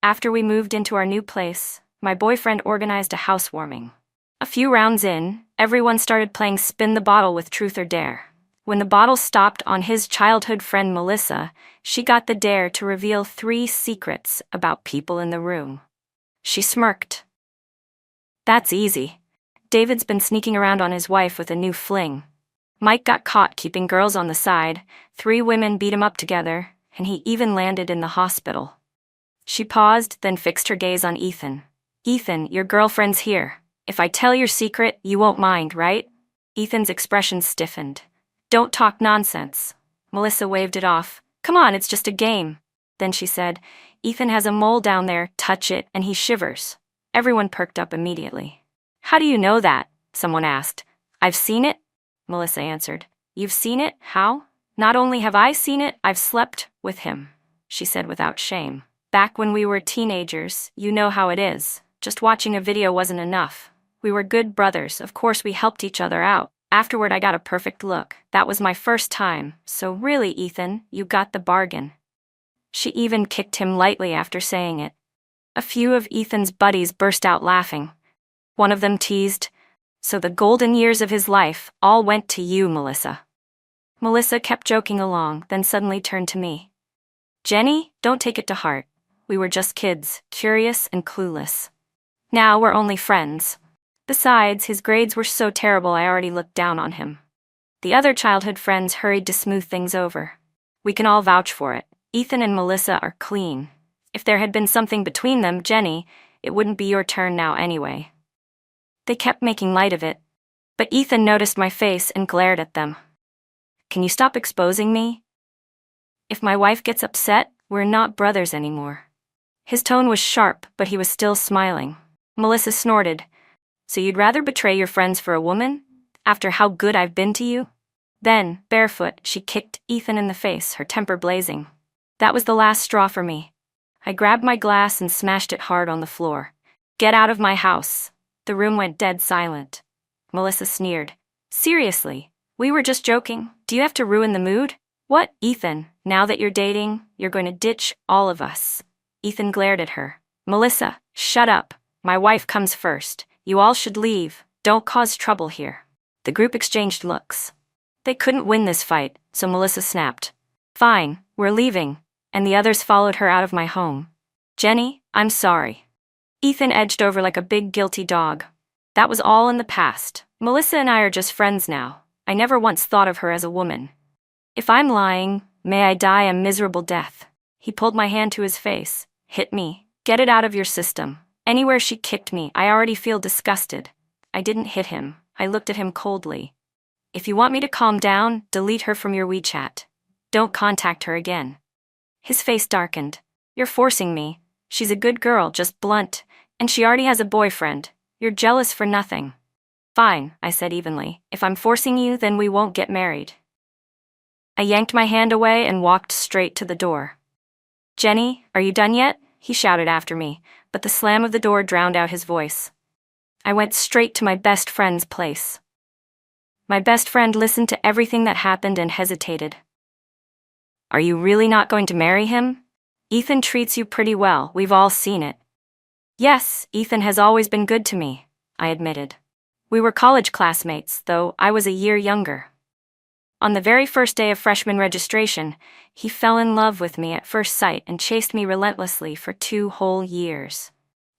After we moved into our new place, my boyfriend organized a housewarming. A few rounds in, everyone started playing Spin the Bottle with Truth or Dare. When the bottle stopped on his childhood friend Melissa, she got the dare to reveal 3 secrets about people in the room. She smirked. That's easy. David's been sneaking around on his wife with a new fling. Mike got caught keeping girls on the side, 3 women beat him up together, and he even landed in the hospital. She paused, then fixed her gaze on Ethan. Ethan, your girlfriend's here. If I tell your secret, you won't mind, right? Ethan's expression stiffened. Don't talk nonsense. Melissa waved it off. Come on, it's just a game. Then she said, Ethan has a mole down there, touch it, and he shivers. Everyone perked up immediately. How do you know that? Someone asked. I've seen it, Melissa answered. You've seen it? How? Not only have I seen it, I've slept with him, she said without shame. Back when we were teenagers, you know how it is. Just watching a video wasn't enough. We were good brothers, of course we helped each other out. Afterward I got a perfect look. That was my first time, so really, Ethan, you got the bargain. She even kicked him lightly after saying it. A few of Ethan's buddies burst out laughing. One of them teased, so the golden years of his life all went to you, Melissa. Melissa kept joking along, then suddenly turned to me. Jenny, don't take it to heart. We were just kids, curious and clueless. Now we're only friends. Besides, his grades were so terrible I already looked down on him. The other childhood friends hurried to smooth things over. We can all vouch for it. Ethan and Melissa are clean. If there had been something between them, Jenny, it wouldn't be your turn now anyway. They kept making light of it, but Ethan noticed my face and glared at them. Can you stop exposing me? If my wife gets upset, we're not brothers anymore. His tone was sharp, but he was still smiling. Melissa snorted. So you'd rather betray your friends for a woman? After how good I've been to you? Then, barefoot, she kicked Ethan in the face, her temper blazing. That was the last straw for me. I grabbed my glass and smashed it hard on the floor. Get out of my house. The room went dead silent. Melissa sneered. Seriously, we were just joking. Do you have to ruin the mood? What, Ethan, now that you're dating, you're going to ditch all of us? Ethan glared at her. Melissa, shut up. My wife comes first. You all should leave. Don't cause trouble here. The group exchanged looks. They couldn't win this fight, so Melissa snapped. Fine, we're leaving. And the others followed her out of my home. Jenny, I'm sorry. Ethan edged over like a big guilty dog. That was all in the past. Melissa and I are just friends now. I never once thought of her as a woman. If I'm lying, may I die a miserable death. He pulled my hand to his face. Hit me. Get it out of your system. Anywhere she kicked me, I already feel disgusted. I didn't hit him. I looked at him coldly. If you want me to calm down, delete her from your WeChat. Don't contact her again. His face darkened. You're forcing me. She's a good girl, just blunt, and she already has a boyfriend. You're jealous for nothing. Fine, I said evenly. If I'm forcing you, then we won't get married. I yanked my hand away and walked straight to the door. Jenny, are you done yet? He shouted after me, but the slam of the door drowned out his voice. I went straight to my best friend's place. My best friend listened to everything that happened and hesitated. Are you really not going to marry him? Ethan treats you pretty well, we've all seen it. Yes, Ethan has always been good to me, I admitted. We were college classmates, though I was a year younger. On the very first day of freshman registration, he fell in love with me at first sight and chased me relentlessly for 2 whole years.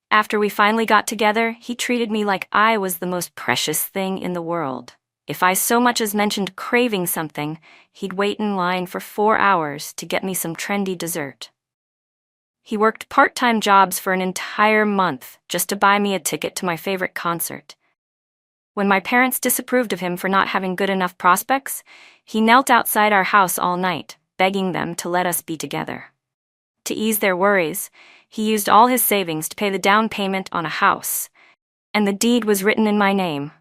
After we finally got together, he treated me like I was the most precious thing in the world. If I so much as mentioned craving something, he'd wait in line for 4 hours to get me some trendy dessert. He worked part-time jobs for an entire month just to buy me a ticket to my favorite concert. When my parents disapproved of him for not having good enough prospects, he knelt outside our house all night, begging them to let us be together. To ease their worries, he used all his savings to pay the down payment on a house, and the deed was written in my name.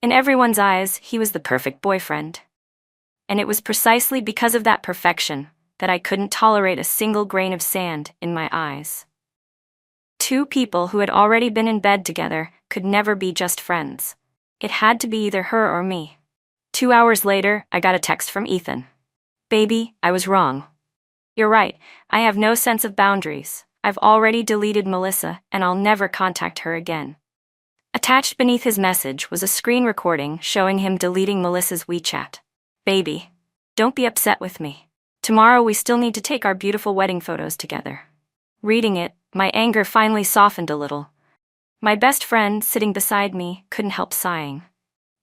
In everyone's eyes, he was the perfect boyfriend. And it was precisely because of that perfection that I couldn't tolerate a single grain of sand in my eyes. 2 people who had already been in bed together could never be just friends. It had to be either her or me. 2 hours later, I got a text from Ethan. Baby, I was wrong. You're right, I have no sense of boundaries. I've already deleted Melissa and I'll never contact her again. Attached beneath his message was a screen recording showing him deleting Melissa's WeChat. Baby, don't be upset with me. Tomorrow we still need to take our beautiful wedding photos together. Reading it, my anger finally softened a little. My best friend, sitting beside me, couldn't help sighing.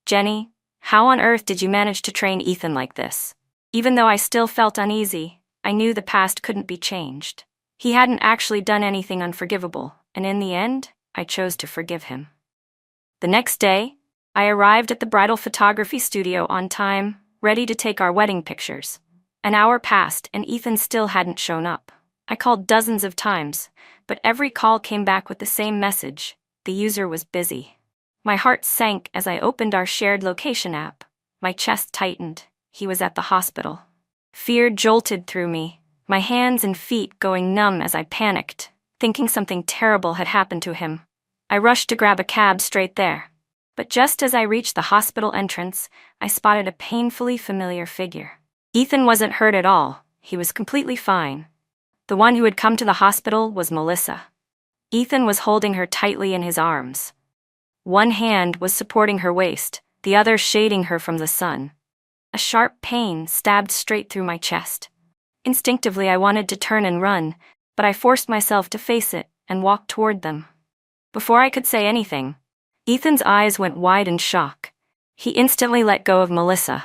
Jenny, how on earth did you manage to train Ethan like this? Even though I still felt uneasy, I knew the past couldn't be changed. He hadn't actually done anything unforgivable, and in the end, I chose to forgive him. The next day, I arrived at the bridal photography studio on time, ready to take our wedding pictures. An hour passed and Ethan still hadn't shown up. I called dozens of times, but every call came back with the same message: the user was busy. My heart sank as I opened our shared location app. My chest tightened. He was at the hospital. Fear jolted through me, my hands and feet going numb as I panicked, thinking something terrible had happened to him. I rushed to grab a cab straight there. But just as I reached the hospital entrance, I spotted a painfully familiar figure. Ethan wasn't hurt at all. He was completely fine. The one who had come to the hospital was Melissa. Ethan was holding her tightly in his arms. One hand was supporting her waist, the other shading her from the sun. A sharp pain stabbed straight through my chest. Instinctively, I wanted to turn and run, but I forced myself to face it and walk toward them. Before I could say anything, Ethan's eyes went wide in shock. He instantly let go of Melissa.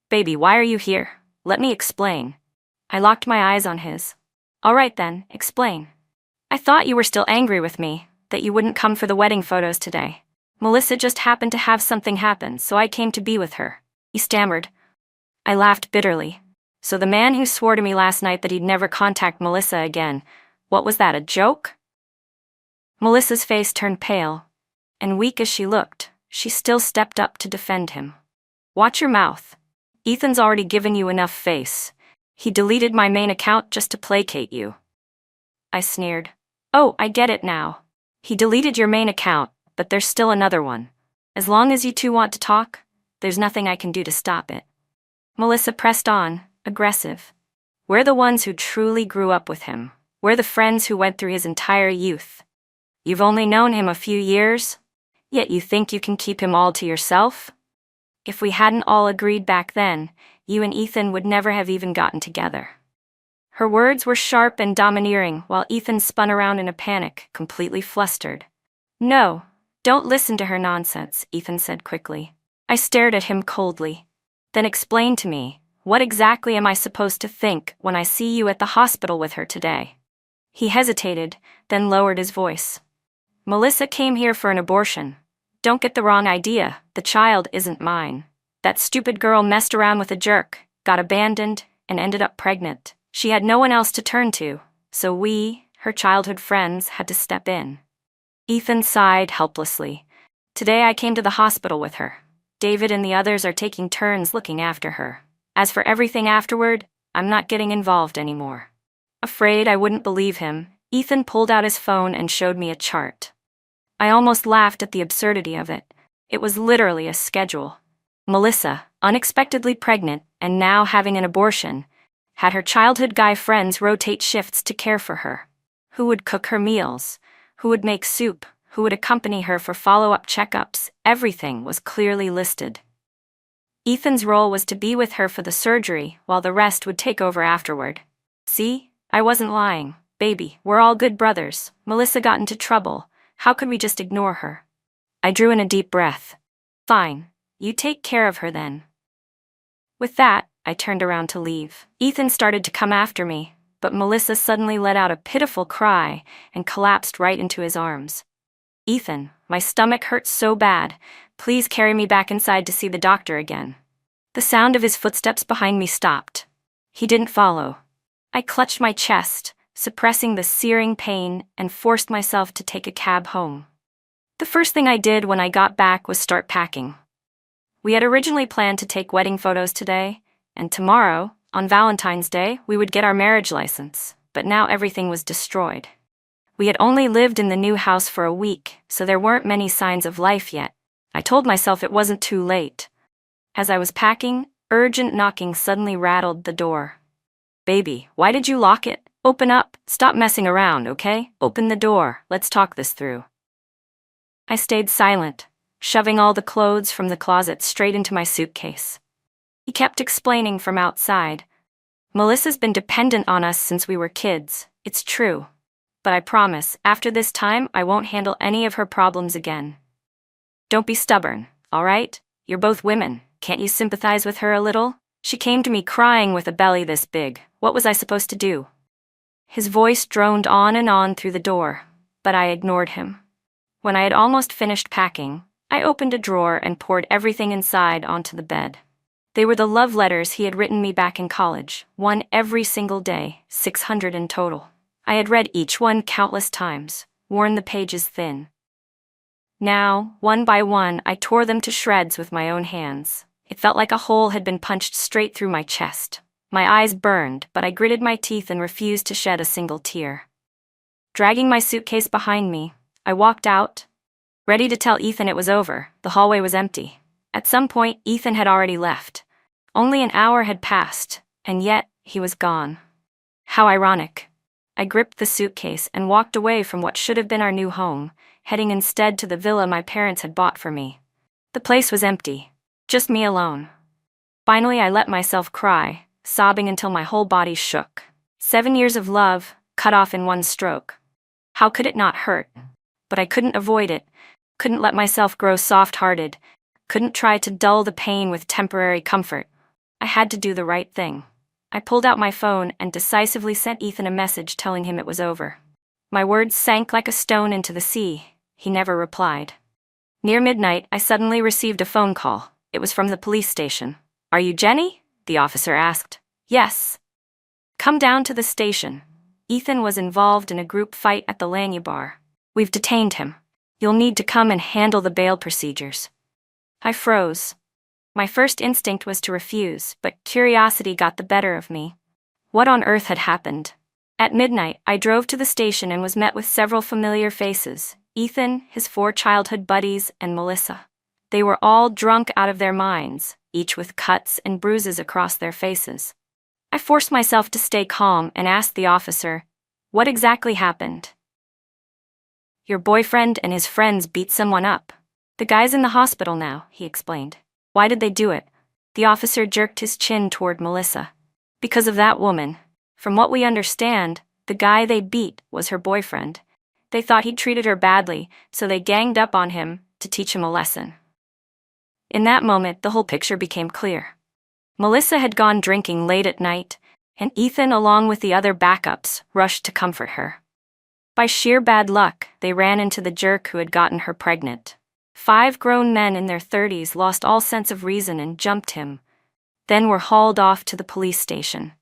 Baby, why are you here? Let me explain. I locked my eyes on his. All right then, explain. I thought you were still angry with me, that you wouldn't come for the wedding photos today. Melissa just happened to have something happen, so I came to be with her. He stammered. I laughed bitterly. So the man who swore to me last night that he'd never contact Melissa again, what was that, a joke? Melissa's face turned pale, and weak as she looked, she still stepped up to defend him. Watch your mouth. Ethan's already given you enough face. He deleted my main account just to placate you. I sneered. Oh, I get it now. He deleted your main account, but there's still another one. As long as you two want to talk, there's nothing I can do to stop it. Melissa pressed on, aggressive. We're the ones who truly grew up with him. We're the friends who went through his entire youth. You've only known him a few years, yet you think you can keep him all to yourself? If we hadn't all agreed back then, you and Ethan would never have even gotten together. Her words were sharp and domineering while Ethan spun around in a panic, completely flustered. No, don't listen to her nonsense, Ethan said quickly. I stared at him coldly. Then explain to me, what exactly am I supposed to think when I see you at the hospital with her today? He hesitated, then lowered his voice. Melissa came here for an abortion. Don't get the wrong idea, the child isn't mine. That stupid girl messed around with a jerk, got abandoned, and ended up pregnant. She had no one else to turn to, so we, her childhood friends, had to step in. Ethan sighed helplessly. Today I came to the hospital with her. David and the others are taking turns looking after her. As for everything afterward, I'm not getting involved anymore. Afraid I wouldn't believe him, Ethan pulled out his phone and showed me a chart. I almost laughed at the absurdity of it. It was literally a schedule. Melissa, unexpectedly pregnant and now having an abortion, had her childhood guy friends rotate shifts to care for her. Who would cook her meals? Who would make soup? Who would accompany her for follow-up checkups? Everything was clearly listed. Ethan's role was to be with her for the surgery, while the rest would take over afterward. See? I wasn't lying. Baby, we're all good brothers. Melissa got into trouble. How could we just ignore her? I drew in a deep breath. Fine. You take care of her then. With that, I turned around to leave. Ethan started to come after me, but Melissa suddenly let out a pitiful cry and collapsed right into his arms. Ethan, my stomach hurts so bad. Please carry me back inside to see the doctor again. The sound of his footsteps behind me stopped. He didn't follow. I clutched my chest, suppressing the searing pain, and forced myself to take a cab home. The first thing I did when I got back was start packing. We had originally planned to take wedding photos today, and tomorrow, on Valentine's Day, we would get our marriage license, but now everything was destroyed. We had only lived in the new house for a week, so there weren't many signs of life yet. I told myself it wasn't too late. As I was packing, urgent knocking suddenly rattled the door. Baby, why did you lock it? Open up, stop messing around, okay? Open the door, let's talk this through. I stayed silent, shoving all the clothes from the closet straight into my suitcase. He kept explaining from outside. Melissa's been dependent on us since we were kids, it's true. But I promise, after this time, I won't handle any of her problems again. Don't be stubborn, all right? You're both women, can't you sympathize with her a little? She came to me crying with a belly this big. What was I supposed to do? His voice droned on and on through the door, but I ignored him. When I had almost finished packing, I opened a drawer and poured everything inside onto the bed. They were the love letters he had written me back in college, one every single day, 600 in total. I had read each one countless times, worn the pages thin. Now, one by one, I tore them to shreds with my own hands. It felt like a hole had been punched straight through my chest. My eyes burned, but I gritted my teeth and refused to shed a single tear. Dragging my suitcase behind me, I walked out, ready to tell Ethan it was over. The hallway was empty. At some point, Ethan had already left. Only an hour had passed, and yet he was gone. How ironic. I gripped the suitcase and walked away from what should have been our new home, heading instead to the villa my parents had bought for me. The place was empty, just me alone. Finally, I let myself cry, sobbing until my whole body shook. 7 years of love, cut off in one stroke. How could it not hurt? But I couldn't avoid it, couldn't let myself grow soft-hearted, couldn't try to dull the pain with temporary comfort. I had to do the right thing. I pulled out my phone and decisively sent Ethan a message telling him it was over. My words sank like a stone into the sea. He never replied. Near midnight, I suddenly received a phone call. It was from the police station. "Are you Jenny?" the officer asked. "Yes." "Come down to the station. Ethan was involved in a group fight at the Lanya bar. We've detained him. You'll need to come and handle the bail procedures." I froze. My first instinct was to refuse, but curiosity got the better of me. What on earth had happened? At midnight, I drove to the station and was met with several familiar faces: Ethan, his 4 childhood buddies, and Melissa. They were all drunk out of their minds, each with cuts and bruises across their faces. I forced myself to stay calm and asked the officer, "What exactly happened?" "Your boyfriend and his friends beat someone up. The guy's in the hospital now," he explained. "Why did they do it?" The officer jerked his chin toward Melissa. "Because of that woman. From what we understand, the guy they beat was her boyfriend. They thought he'd treated her badly, so they ganged up on him to teach him a lesson." In that moment, the whole picture became clear. Melissa had gone drinking late at night, and Ethan, along with the other backups, rushed to comfort her. By sheer bad luck, they ran into the jerk who had gotten her pregnant. 5 grown men in their 30s lost all sense of reason and jumped him, then were hauled off to the police station.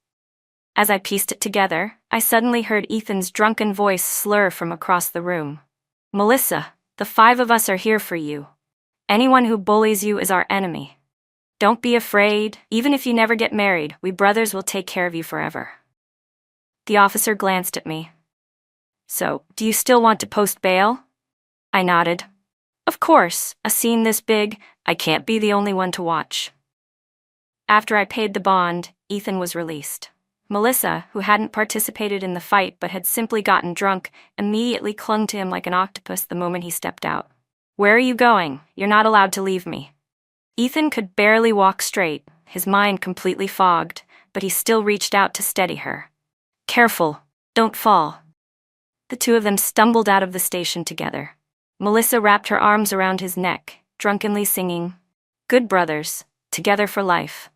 As I pieced it together, I suddenly heard Ethan's drunken voice slur from across the room. "Melissa, the 5 of us are here for you. Anyone who bullies you is our enemy. Don't be afraid, even if you never get married, we brothers will take care of you forever." The officer glanced at me. "So, do you still want to post bail?" I nodded. "Of course, a scene this big, I can't be the only one to watch." After I paid the bond, Ethan was released. Melissa, who hadn't participated in the fight but had simply gotten drunk, immediately clung to him like an octopus the moment he stepped out. "Where are you going? You're not allowed to leave me." Ethan could barely walk straight, his mind completely fogged, but he still reached out to steady her. "Careful, don't fall." The 2 of them stumbled out of the station together. Melissa wrapped her arms around his neck, drunkenly singing, "Good brothers, together for life."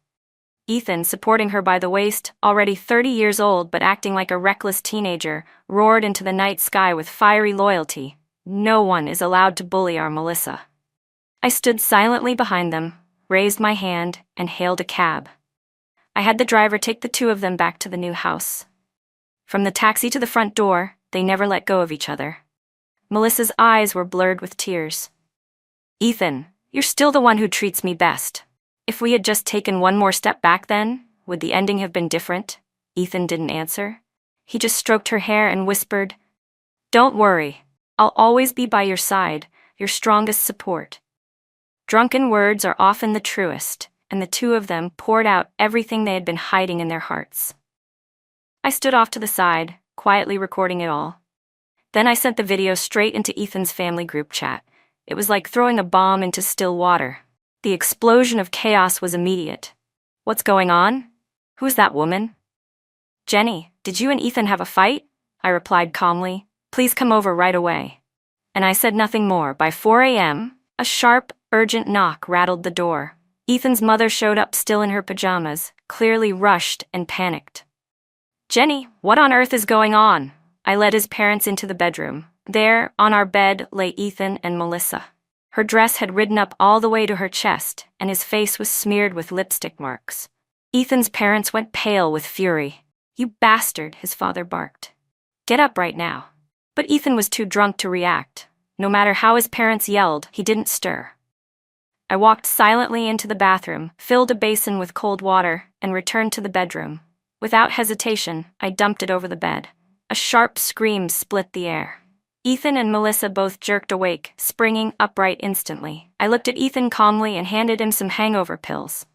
Ethan, supporting her by the waist, already 30 years old but acting like a reckless teenager, roared into the night sky with fiery loyalty. "No one is allowed to bully our Melissa." I stood silently behind them, raised my hand, and hailed a cab. I had the driver take the 2 of them back to the new house. From the taxi to the front door, they never let go of each other. Melissa's eyes were blurred with tears. "Ethan, you're still the one who treats me best. If we had just taken one more step back then, would the ending have been different?" Ethan didn't answer. He just stroked her hair and whispered, "Don't worry. I'll always be by your side, your strongest support." Drunken words are often the truest, and the 2 of them poured out everything they had been hiding in their hearts. I stood off to the side, quietly recording it all. Then I sent the video straight into Ethan's family group chat. It was like throwing a bomb into still water. The explosion of chaos was immediate. "What's going on? Who's that woman?" "Jenny, did you and Ethan have a fight?" I replied calmly. "Please come over right away." And I said nothing more. By 4 a.m., a sharp, urgent knock rattled the door. Ethan's mother showed up still in her pajamas, clearly rushed and panicked. "Jenny, what on earth is going on?" I led his parents into the bedroom. There, on our bed, lay Ethan and Melissa. Her dress had ridden up all the way to her chest, and his face was smeared with lipstick marks. Ethan's parents went pale with fury. "You bastard," his father barked. "Get up right now." But Ethan was too drunk to react. No matter how his parents yelled, he didn't stir. I walked silently into the bathroom, filled a basin with cold water, and returned to the bedroom. Without hesitation, I dumped it over the bed. A sharp scream split the air. Ethan and Melissa both jerked awake, springing upright instantly. I looked at Ethan calmly and handed him some hangover pills.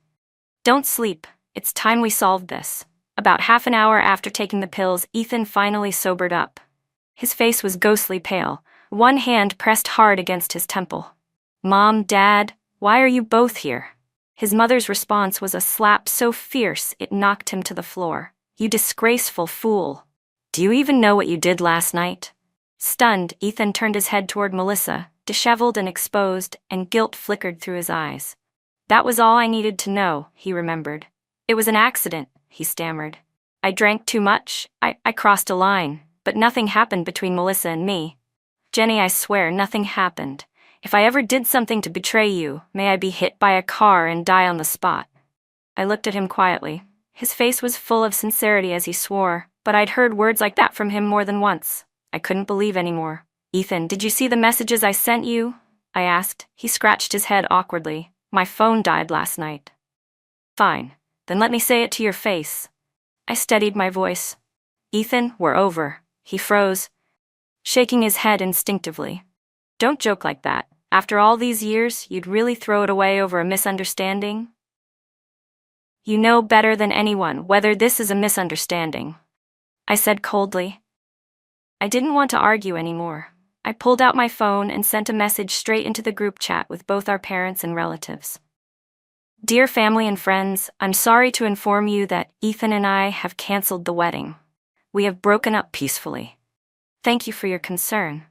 "Don't sleep. It's time we solved this." About half an hour after taking the pills, Ethan finally sobered up. His face was ghostly pale, one hand pressed hard against his temple. "Mom, Dad, why are you both here?" His mother's response was a slap so fierce it knocked him to the floor. "You disgraceful fool. Do you even know what you did last night?" Stunned, Ethan turned his head toward Melissa, disheveled and exposed, and guilt flickered through his eyes. "That was all I needed to know," he remembered. "It was an accident," he stammered. "I drank too much, I crossed a line, but nothing happened between Melissa and me. Jenny, I swear nothing happened. If I ever did something to betray you, may I be hit by a car and die on the spot." I looked at him quietly. His face was full of sincerity as he swore, but I'd heard words like that from him more than once. I couldn't believe anymore. "Ethan, did you see the messages I sent you?" I asked. He scratched his head awkwardly. "My phone died last night." "Fine. Then let me say it to your face." I steadied my voice. "Ethan, we're over." He froze, shaking his head instinctively. "Don't joke like that. After all these years, you'd really throw it away over a misunderstanding?" "You know better than anyone whether this is a misunderstanding," I said coldly. I didn't want to argue anymore. I pulled out my phone and sent a message straight into the group chat with both our parents and relatives. "Dear family and friends, I'm sorry to inform you that Ethan and I have canceled the wedding. We have broken up peacefully. Thank you for your concern."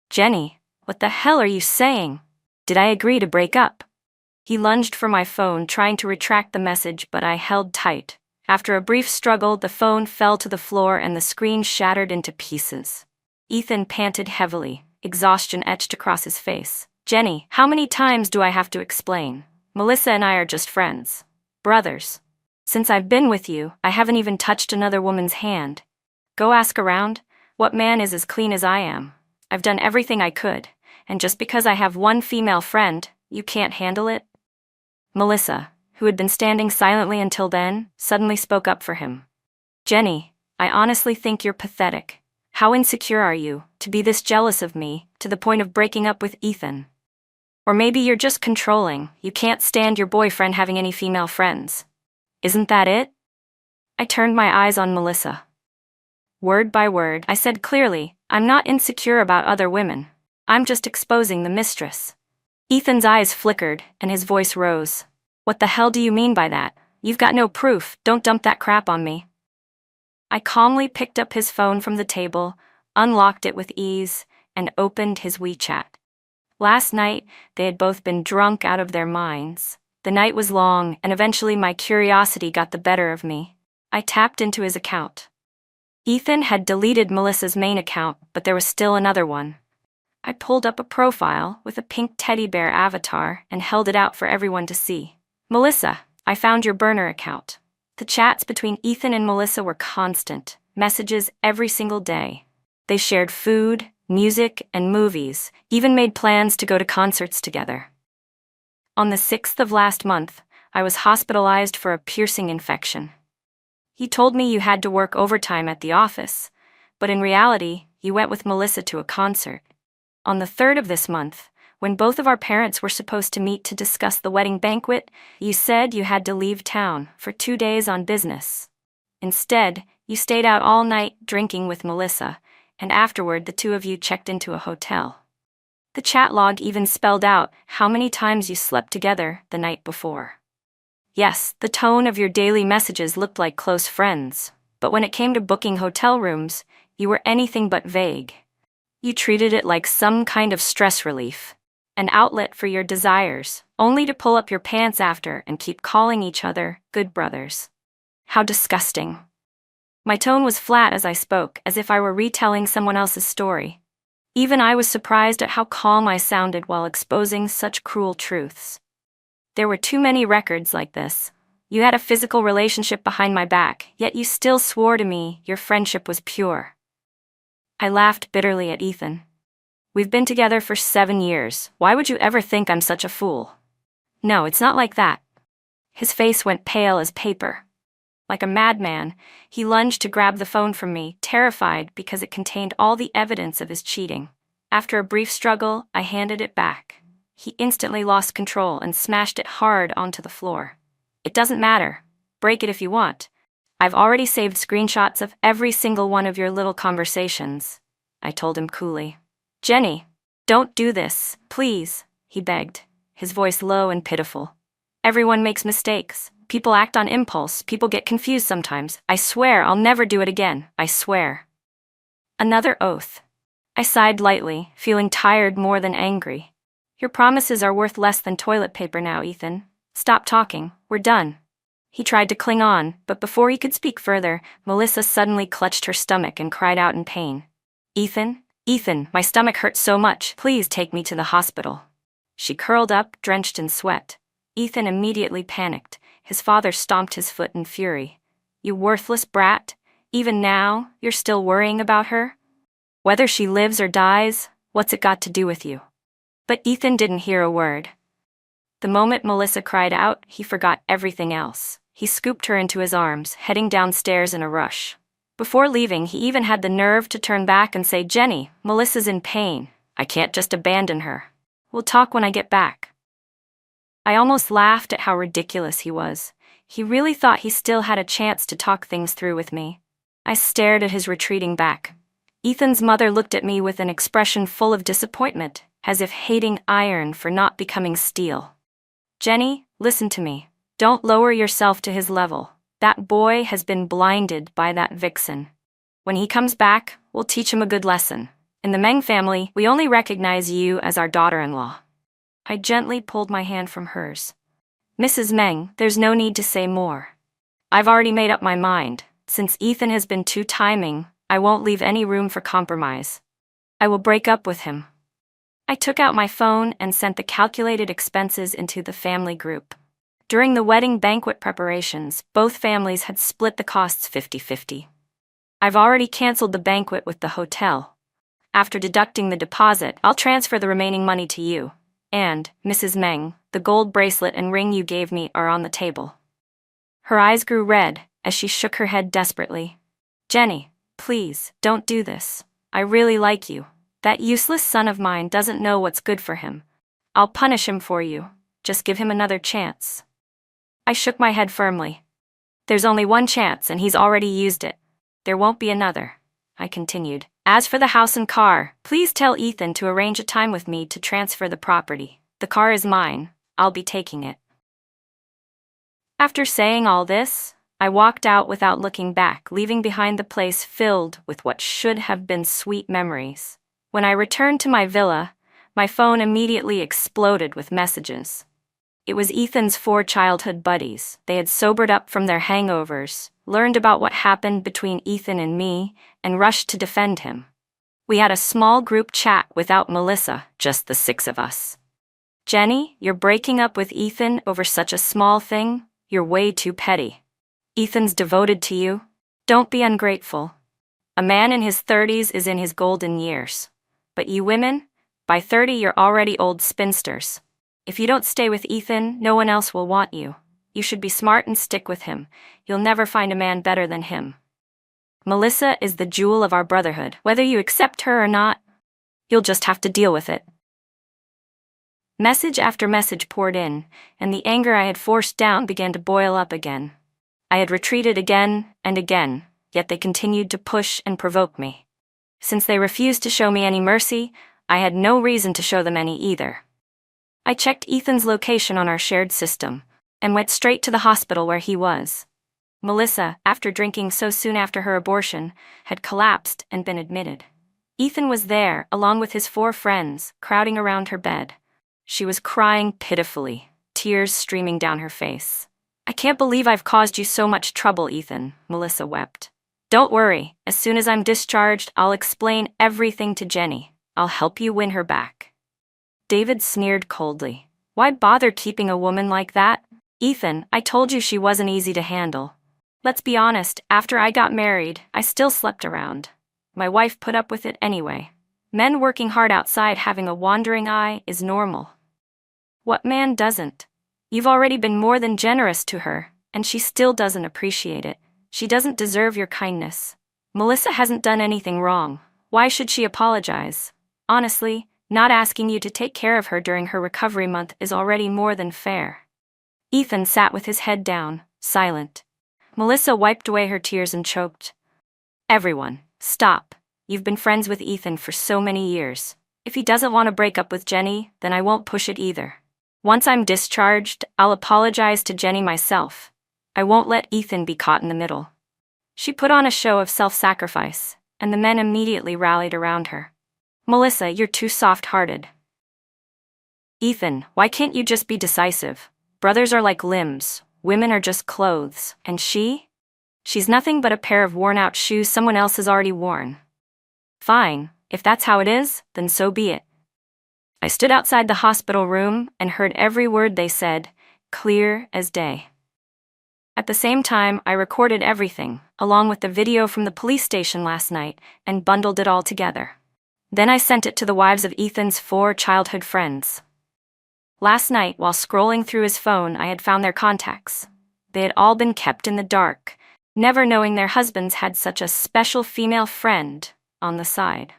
"Jenny, what the hell are you saying? Did I agree to break up?" He lunged for my phone, trying to retract the message, but I held tight. After a brief struggle, the phone fell to the floor and the screen shattered into pieces. Ethan panted heavily, exhaustion etched across his face. "Jenny, how many times do I have to explain? Melissa and I are just friends. Brothers. Since I've been with you, I haven't even touched another woman's hand. Go ask around. What man is as clean as I am? I've done everything I could, and just because I have one female friend, you can't handle it?" Melissa, who had been standing silently until then, suddenly spoke up for him. "Jenny, I honestly think you're pathetic. How insecure are you, to be this jealous of me, to the point of breaking up with Ethan? Or maybe you're just controlling, you can't stand your boyfriend having any female friends. Isn't that it?" I turned my eyes on Melissa. Word by word, I said clearly, "I'm not insecure about other women. I'm just exposing the mistress." Ethan's eyes flickered, and his voice rose. "What the hell do you mean by that? You've got no proof, don't dump that crap on me." I calmly picked up his phone from the table, unlocked it with ease, and opened his WeChat. Last night, they had both been drunk out of their minds. The night was long, and eventually my curiosity got the better of me. I tapped into his account. Ethan had deleted Melissa's main account, but there was still another one. I pulled up a profile with a pink teddy bear avatar and held it out for everyone to see. "Melissa, I found your burner account." The chats between Ethan and Melissa were constant, messages every single day. They shared food, music, and movies, even made plans to go to concerts together. On the 6th of last month, I was hospitalized for a piercing infection. He told me you had to work overtime at the office, but in reality, you went with Melissa to a concert. On the 3rd of this month, when both of our parents were supposed to meet to discuss the wedding banquet, you said you had to leave town for 2 days on business. Instead, You stayed out all night drinking with Melissa, and afterward the two of you checked into a hotel. The chat log even spelled out how many times you slept together the night before. Yes, the tone of your daily messages looked like close friends, but when it came to booking hotel rooms, you were anything but vague. You treated it like some kind of stress relief, an outlet for your desires, only to pull up your pants after and keep calling each other good brothers. How disgusting. My tone was flat as I spoke, as if I were retelling someone else's story. Even I was surprised at how calm I sounded while exposing such cruel truths. There were too many records like this. You had a physical relationship behind my back, yet you still swore to me your friendship was pure. I laughed bitterly at Ethan. We've been together for 7 years. Why would you ever think I'm such a fool? No, it's not like that. His face went pale as paper. Like a madman, he lunged to grab the phone from me, terrified because it contained all the evidence of his cheating. After a brief struggle, I handed it back. He instantly lost control and smashed it hard onto the floor. It doesn't matter. Break it if you want. I've already saved screenshots of every single one of your little conversations, I told him coolly. Jenny, don't do this, please, he begged, his voice low and pitiful. Everyone makes mistakes. People act on impulse. People get confused sometimes. I swear I'll never do it again. I swear. Another oath. I sighed lightly, feeling tired more than angry. Your promises are worth less than toilet paper now, Ethan. Stop talking. We're done. He tried to cling on, but before he could speak further, Melissa suddenly clutched her stomach and cried out in pain. Ethan, my stomach hurts so much. Please take me to the hospital. She curled up, drenched in sweat. Ethan immediately panicked. His father stomped his foot in fury. You worthless brat. Even now, you're still worrying about her? Whether she lives or dies, what's it got to do with you? But Ethan didn't hear a word. The moment Melissa cried out, he forgot everything else. He scooped her into his arms, heading downstairs in a rush. Before leaving, he even had the nerve to turn back and say, Jenny, Melissa's in pain. I can't just abandon her. We'll talk when I get back. I almost laughed at how ridiculous he was. He really thought he still had a chance to talk things through with me. I stared at his retreating back. Ethan's mother looked at me with an expression full of disappointment, as if hating iron for not becoming steel. Jenny, listen to me. Don't lower yourself to his level. That boy has been blinded by that vixen. When he comes back, we'll teach him a good lesson. In the Meng family, we only recognize you as our daughter-in-law. I gently pulled my hand from hers. Mrs. Meng, there's no need to say more. I've already made up my mind. Since Ethan has been too timing, I won't leave any room for compromise. I will break up with him. I took out my phone and sent the calculated expenses into the family group. During the wedding banquet preparations, both families had split the costs 50-50. I've already canceled the banquet with the hotel. After deducting the deposit, I'll transfer the remaining money to you. And, Mrs. Meng, the gold bracelet and ring you gave me are on the table. Her eyes grew red as she shook her head desperately. Jenny, please, don't do this. I really like you. That useless son of mine doesn't know what's good for him. I'll punish him for you. Just give him another chance. I shook my head firmly. There's only one chance and he's already used it. There won't be another, I continued. As for the house and car, please tell Ethan to arrange a time with me to transfer the property. The car is mine. I'll be taking it. After saying all this, I walked out without looking back, leaving behind the place filled with what should have been sweet memories. When I returned to my villa, my phone immediately exploded with messages. It was Ethan's 4 childhood buddies. They had sobered up from their hangovers, learned about what happened between Ethan and me, and rushed to defend him. We had a small group chat without Melissa, just the 6 of us. Jenny, you're breaking up with Ethan over such a small thing? You're way too petty. Ethan's devoted to you. Don't be ungrateful. A man in his 30s is in his golden years. But you women, by 30 you're already old spinsters. If you don't stay with Ethan, no one else will want you. You should be smart and stick with him. You'll never find a man better than him. Melissa is the jewel of our brotherhood. Whether you accept her or not, you'll just have to deal with it. Message after message poured in, and the anger I had forced down began to boil up again. I had retreated again and again. yet they continued to push and provoke me. Since they refused to show me any mercy, I had no reason to show them any either. I checked Ethan's location on our shared system, and went straight to the hospital where he was. Melissa, after drinking so soon after her abortion, had collapsed and been admitted. Ethan was there, along with his 4 friends, crowding around her bed. She was crying pitifully, tears streaming down her face. "I can't believe I've caused you so much trouble, Ethan," Melissa wept. "Don't worry, as soon as I'm discharged, I'll explain everything to Jenny. I'll help you win her back." David sneered coldly. "Why bother keeping a woman like that? Ethan, I told you she wasn't easy to handle. Let's be honest, after I got married, I still slept around. My wife put up with it anyway. Men working hard outside having a wandering eye is normal. What man doesn't? You've already been more than generous to her, and she still doesn't appreciate it. She doesn't deserve your kindness. Melissa hasn't done anything wrong. Why should she apologize? Honestly, not asking you to take care of her during her recovery month is already more than fair." Ethan sat with his head down, silent. Melissa wiped away her tears and choked. "Everyone, stop. You've been friends with Ethan for so many years. If he doesn't want to break up with Jenny, then I won't push it either. Once I'm discharged, I'll apologize to Jenny myself. I won't let Ethan be caught in the middle." She put on a show of self-sacrifice, and the men immediately rallied around her. "Melissa, you're too soft-hearted." "Ethan, why can't you just be decisive? Brothers are like limbs, women are just clothes, and she's nothing but a pair of worn-out shoes someone else has already worn." "Fine, if that's how it is, then so be it." I stood outside the hospital room and heard every word they said, clear as day. At the same time, I recorded everything, along with the video from the police station last night, and bundled it all together. Then I sent it to the wives of Ethan's 4 childhood friends. Last night, while scrolling through his phone, I had found their contacts. They had all been kept in the dark, never knowing their husbands had such a special female friend on the side.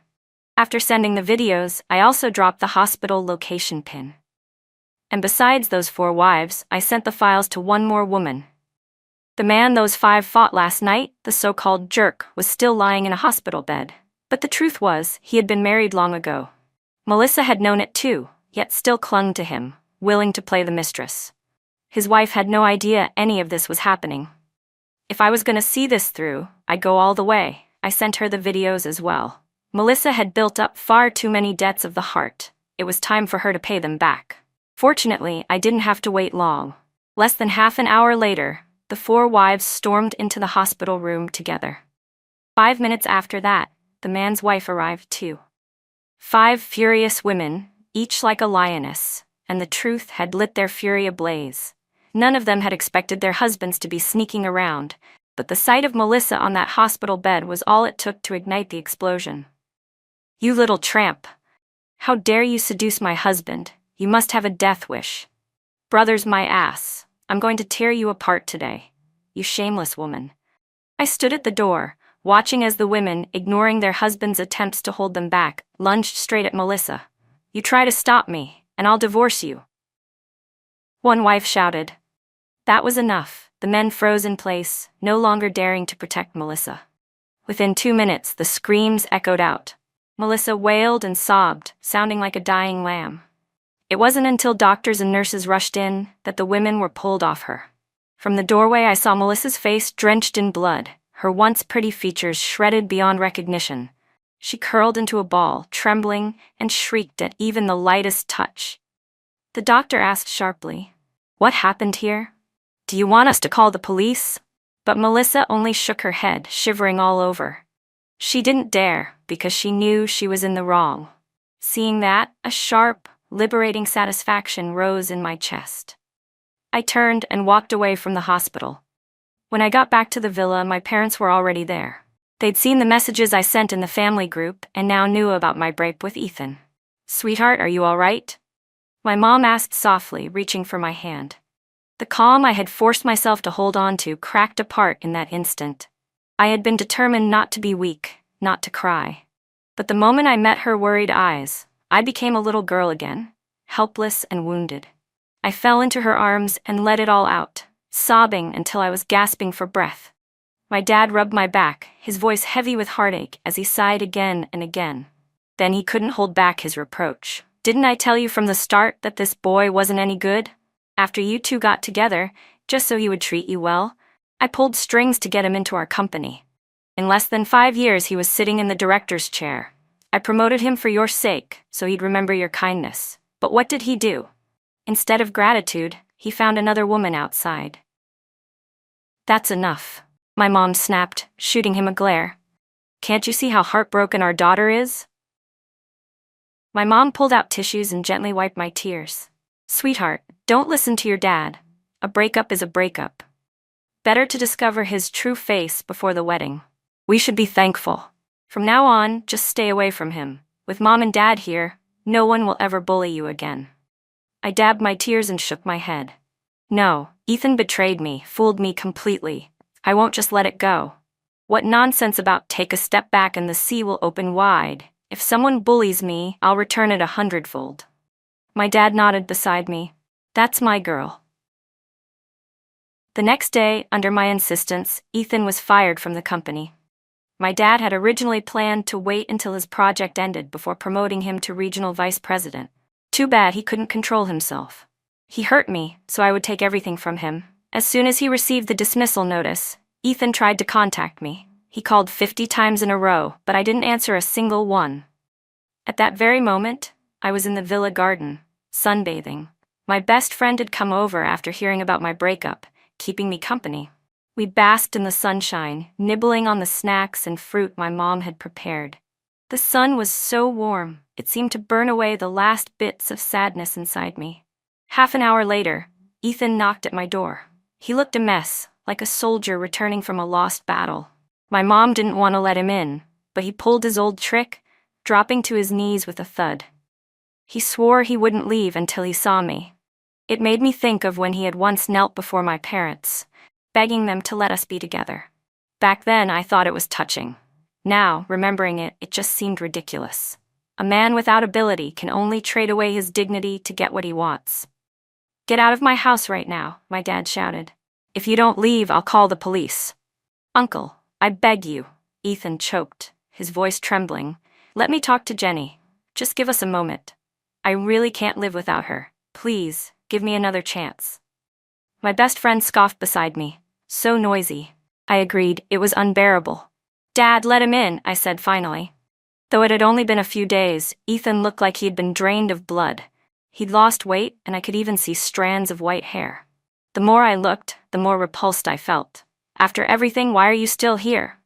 After sending the videos, I also dropped the hospital location pin. And besides those 4 wives, I sent the files to one more woman. The man those 5 fought last night, the so-called jerk, was still lying in a hospital bed. But the truth was, he had been married long ago. Melissa had known it too, yet still clung to him, willing to play the mistress. His wife had no idea any of this was happening. If I was going to see this through, I'd go all the way. I sent her the videos as well. Melissa had built up far too many debts of the heart. It was time for her to pay them back. Fortunately, I didn't have to wait long. Less than half an hour later, the 4 wives stormed into the hospital room together. 5 minutes after that, the man's wife arrived too. 5 furious women, each like a lioness, and the truth had lit their fury ablaze. None of them had expected their husbands to be sneaking around, but the sight of Melissa on that hospital bed was all it took to ignite the explosion. "You little tramp! How dare you seduce my husband? You must have a death wish. Brothers, my ass! I'm going to tear you apart today. You shameless woman." I stood at the door, watching as the women, ignoring their husbands' attempts to hold them back, lunged straight at Melissa. "You try to stop me, and I'll divorce you." One wife shouted. That was enough. The men froze in place, no longer daring to protect Melissa. Within 2 minutes, the screams echoed out. Melissa wailed and sobbed, sounding like a dying lamb. It wasn't until doctors and nurses rushed in that the women were pulled off her. From the doorway, I saw Melissa's face drenched in blood, her once pretty features shredded beyond recognition. She curled into a ball, trembling, and shrieked at even the lightest touch. The doctor asked sharply, "What happened here? Do you want us to call the police?" But Melissa only shook her head, shivering all over. She didn't dare, because she knew she was in the wrong. Seeing that, a sharp, liberating satisfaction rose in my chest. I turned and walked away from the hospital. When I got back to the villa, my parents were already there. They'd seen the messages I sent in the family group and now knew about my break with Ethan. "Sweetheart, are you all right?" My mom asked softly, reaching for my hand. The calm I had forced myself to hold on to cracked apart in that instant. I had been determined not to be weak, not to cry. But the moment I met her worried eyes, I became a little girl again, helpless and wounded. I fell into her arms and let it all out, sobbing until I was gasping for breath. My dad rubbed my back, his voice heavy with heartache as he sighed again and again. Then he couldn't hold back his reproach. Didn't I tell you from the start that this boy wasn't any good? After you two got together, just so he would treat you well, I pulled strings to get him into our company. In less than 5 years he was sitting in the director's chair. I promoted him for your sake, so he'd remember your kindness. But what did he do? Instead of gratitude, he found another woman outside. That's enough, my mom snapped, shooting him a glare. Can't you see how heartbroken our daughter is? My mom pulled out tissues and gently wiped my tears. Sweetheart, don't listen to your dad. A breakup is a breakup. Better to discover his true face before the wedding. We should be thankful. From now on, just stay away from him. With Mom and Dad here, no one will ever bully you again. I dabbed my tears and shook my head. No, Ethan betrayed me, fooled me completely. I won't just let it go. What nonsense about take a step back and the sea will open wide. If someone bullies me, I'll return it 100-fold. My dad nodded beside me. That's my girl. The next day, under my insistence, Ethan was fired from the company. My dad had originally planned to wait until his project ended before promoting him to regional vice president. Too bad he couldn't control himself. He hurt me, so I would take everything from him. As soon as he received the dismissal notice, Ethan tried to contact me. He called 50 times in a row, but I didn't answer a single one. At that very moment, I was in the villa garden, sunbathing. My best friend had come over after hearing about my breakup, keeping me company. We basked in the sunshine, nibbling on the snacks and fruit my mom had prepared. The sun was so warm, it seemed to burn away the last bits of sadness inside me. Half an hour later, Ethan knocked at my door. He looked a mess, like a soldier returning from a lost battle. My mom didn't want to let him in, but he pulled his old trick, dropping to his knees with a thud. He swore he wouldn't leave until he saw me. It made me think of when he had once knelt before my parents, begging them to let us be together. Back then, I thought it was touching. Now, remembering it, it just seemed ridiculous. A man without ability can only trade away his dignity to get what he wants. Get out of my house right now, my dad shouted. If you don't leave, I'll call the police. Uncle, I beg you, Ethan choked, his voice trembling. Let me talk to Jenny. Just give us a moment. I really can't live without her. Please, give me another chance. My best friend scoffed beside me. So noisy. I agreed, it was unbearable. Dad, let him in, I said finally. Though it had only been a few days, Ethan looked like he had been drained of blood. He'd lost weight, and I could even see strands of white hair. The more I looked, the more repulsed I felt. After everything, why are you still here?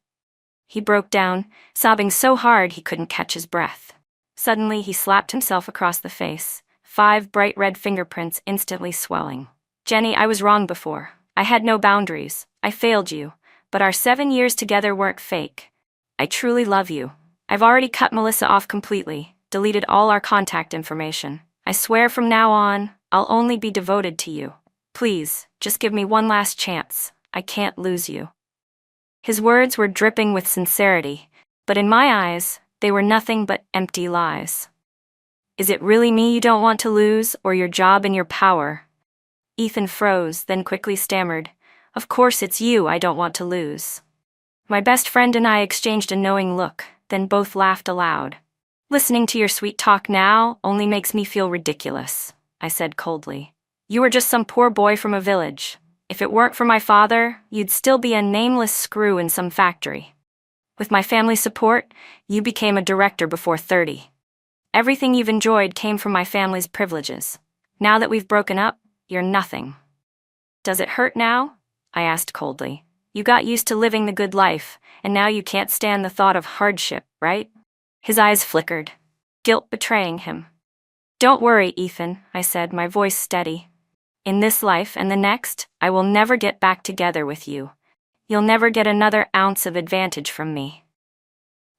He broke down, sobbing so hard he couldn't catch his breath. Suddenly, he slapped himself across the face, 5 bright red fingerprints instantly swelling. Jenny, I was wrong before. I had no boundaries. I failed you. But our 7 years together weren't fake. I truly love you. I've already cut Melissa off completely, deleted all our contact information. I swear from now on, I'll only be devoted to you. Please, just give me one last chance. I can't lose you. His words were dripping with sincerity, but in my eyes, they were nothing but empty lies. Is it really me you don't want to lose, or your job and your power? Ethan froze, then quickly stammered. Of course it's you I don't want to lose. My best friend and I exchanged a knowing look, then both laughed aloud. Listening to your sweet talk now only makes me feel ridiculous, I said coldly. You were just some poor boy from a village. If it weren't for my father, you'd still be a nameless screw in some factory. With my family's support, you became a director before 30. Everything you've enjoyed came from my family's privileges. Now that we've broken up, you're nothing. Does it hurt now? I asked coldly. You got used to living the good life, and now you can't stand the thought of hardship, right? His eyes flickered, guilt betraying him. Don't worry, Ethan, I said, my voice steady. In this life and the next, I will never get back together with you. You'll never get another ounce of advantage from me.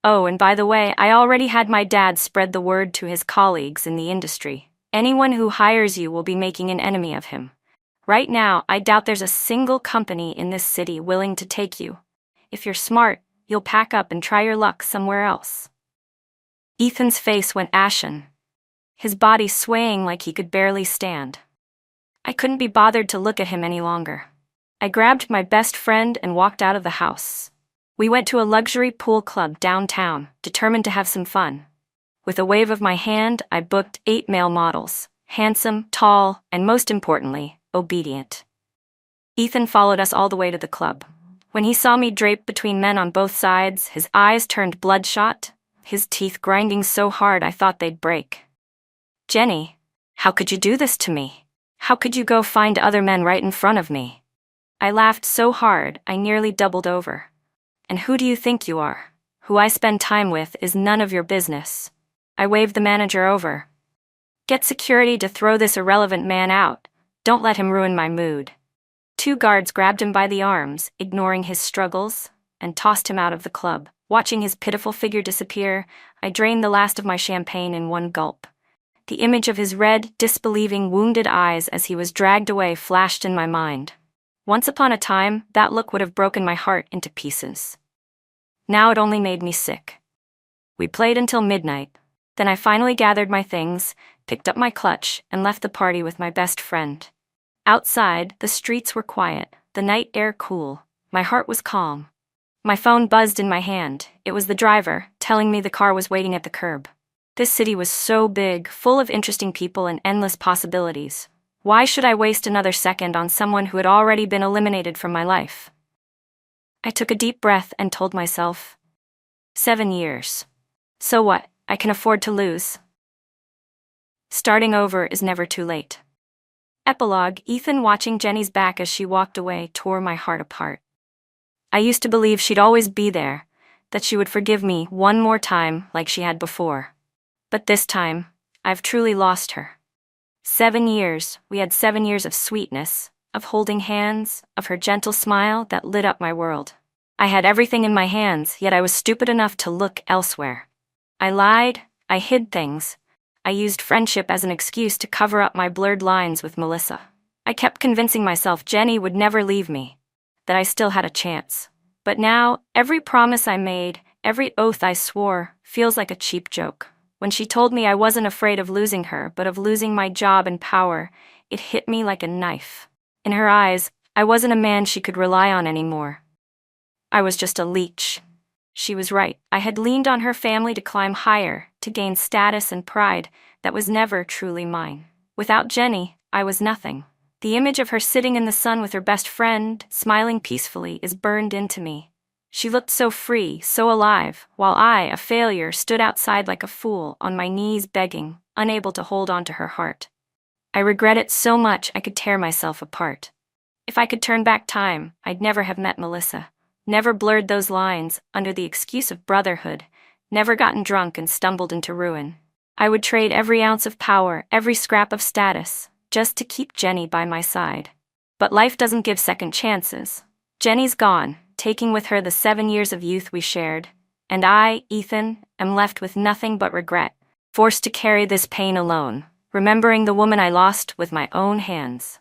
Oh, and by the way, I already had my dad spread the word to his colleagues in the industry. Anyone who hires you will be making an enemy of him. Right now, I doubt there's a single company in this city willing to take you. If you're smart, you'll pack up and try your luck somewhere else. Ethan's face went ashen, his body swaying like he could barely stand. I couldn't be bothered to look at him any longer. I grabbed my best friend and walked out of the house. We went to a luxury pool club downtown, determined to have some fun. With a wave of my hand, I booked 8 male models, handsome, tall, and most importantly, obedient. Ethan followed us all the way to the club. When he saw me draped between men on both sides, his eyes turned bloodshot, his teeth grinding so hard I thought they'd break. "Jenny, how could you do this to me? How could you go find other men right in front of me?" I laughed so hard I nearly doubled over. "And who do you think you are? Who I spend time with is none of your business." I waved the manager over. "Get security to throw this irrelevant man out. Don't let him ruin my mood." 2 guards grabbed him by the arms, ignoring his struggles, and tossed him out of the club. Watching his pitiful figure disappear, I drained the last of my champagne in one gulp. The image of his red, disbelieving, wounded eyes as he was dragged away flashed in my mind. Once upon a time, that look would have broken my heart into pieces. Now it only made me sick. We played until midnight. Then I finally gathered my things, picked up my clutch, and left the party with my best friend. Outside, the streets were quiet, the night air cool. My heart was calm. My phone buzzed in my hand. It was the driver, telling me the car was waiting at the curb. This city was so big, full of interesting people and endless possibilities. Why should I waste another second on someone who had already been eliminated from my life? I took a deep breath and told myself, 7 years. So what? I can afford to lose. Starting over is never too late. Epilogue: Ethan watching Jenny's back as she walked away tore my heart apart. I used to believe she'd always be there, that she would forgive me one more time like she had before. But this time, I've truly lost her. 7 years, we had 7 years of sweetness, of holding hands, of her gentle smile that lit up my world. I had everything in my hands, yet I was stupid enough to look elsewhere. I lied, I hid things. I used friendship as an excuse to cover up my blurred lines with Melissa. I kept convincing myself Jenny would never leave me, that I still had a chance. But now, every promise I made, every oath I swore, feels like a cheap joke. When she told me I wasn't afraid of losing her, but of losing my job and power, it hit me like a knife. In her eyes, I wasn't a man she could rely on anymore. I was just a leech. She was right. I had leaned on her family to climb higher, to gain status and pride that was never truly mine. Without Jenny, I was nothing. The image of her sitting in the sun with her best friend, smiling peacefully, is burned into me. She looked so free, so alive, while I, a failure, stood outside like a fool, on my knees begging, unable to hold on to her heart. I regret it so much I could tear myself apart. If I could turn back time, I'd never have met Melissa. Never blurred those lines under the excuse of brotherhood, never gotten drunk and stumbled into ruin. I would trade every ounce of power, every scrap of status, just to keep Jenny by my side. But life doesn't give second chances. Jenny's gone, taking with her the 7 years of youth we shared, and I, Ethan, am left with nothing but regret, forced to carry this pain alone, remembering the woman I lost with my own hands.